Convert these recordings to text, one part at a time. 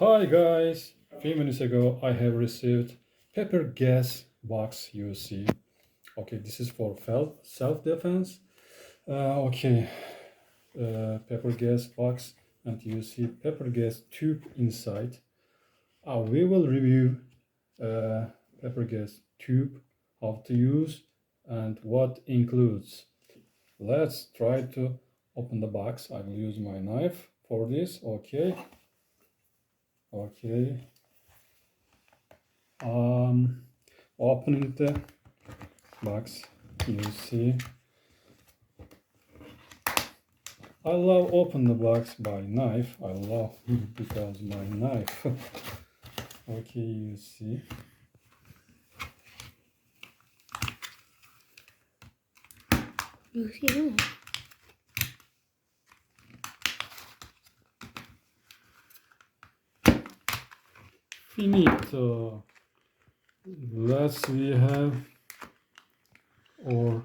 Hi guys, a few minutes ago I have received Peper gas box UC. Okay, this is for self-defense. Pepper gas box, and you see pepper gas tube inside. We will review pepper gas tube, how to use and what includes. Let's try to open the box. I will use my knife for this. Okay. Opening the box, you see. I love open the box by knife. I love because my knife. Okay, you see. You see. Finito. Let's we have our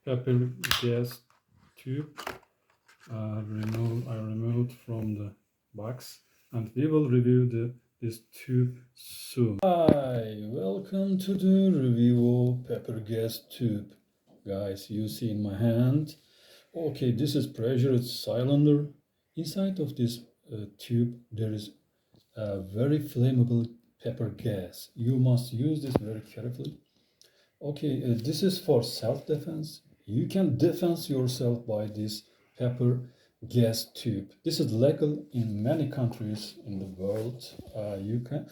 pepper gas tube. I removed from the box, and we will review this tube soon. Hi, welcome to the review of pepper gas tube. Guys, you see in my hand. Okay, this is pressurized cylinder. Inside of this tube, there is a very flammable pepper gas. You must use this very carefully. Okay, this is for self-defense. You can defense yourself by this pepper gas tube. This is legal in many countries in the world. You can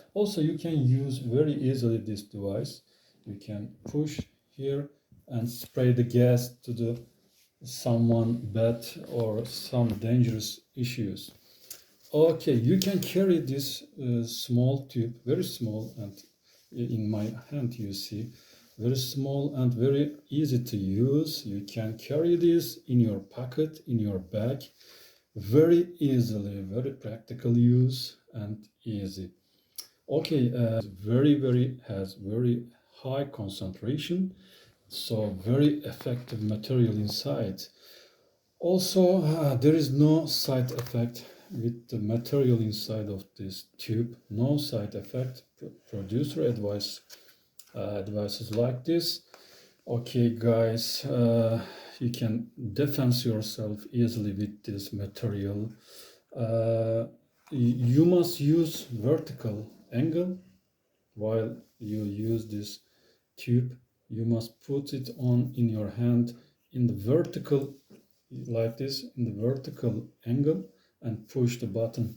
use very easily this device. You can push here and spray the gas to the someone bad or some dangerous issues. Okay, you can carry this small tube, very small, and in my hand you see, very small and very easy to use. You can carry this in your pocket, in your bag, very easily, very practical use and easy. Okay, has very high concentration, so very effective material inside. Also, there is no side effect with the material inside of this tube. No side effect. Producer advices like this. Okay, guys, you can defense yourself easily with this material. You must use vertical angle while you use this tube. You must put it on in your hand in the vertical, like this, in the vertical angle, and push the button.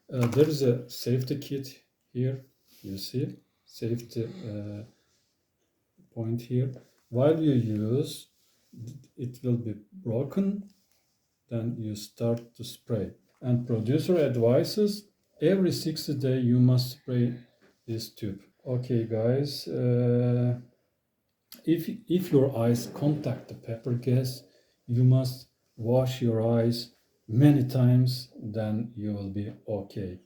There is a safety kit here. You see safety point here. While you use, it will be broken. Then you start to spray. And producer advises every 60 days you must spray this tube. Okay, guys. If your eyes contact the pepper gas, you must wash your eyes many times, then you will be okay.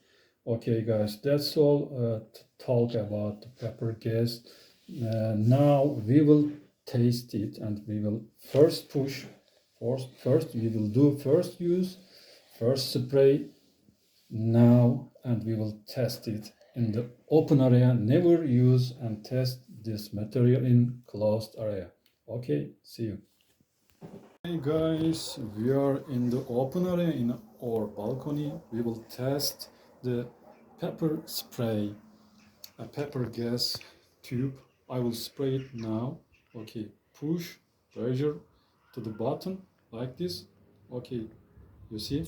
Okay, guys, that's all to talk about the pepper gas. Now we will taste it, and we will first we will do first use, first spray now, and we will test it in the open area. Never use and test this material in closed area. Okay, see you. Hey guys, we are in the open area in our balcony. We will test the pepper spray, a pepper gas tube. I will spray it now. Okay, push, pressure to the button like this. Okay, you see?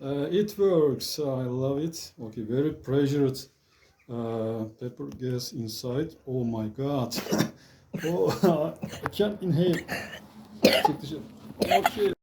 It works. I love it. Okay, very pressured pepper gas inside. Oh my god. Oh, I can't inhale. Okay.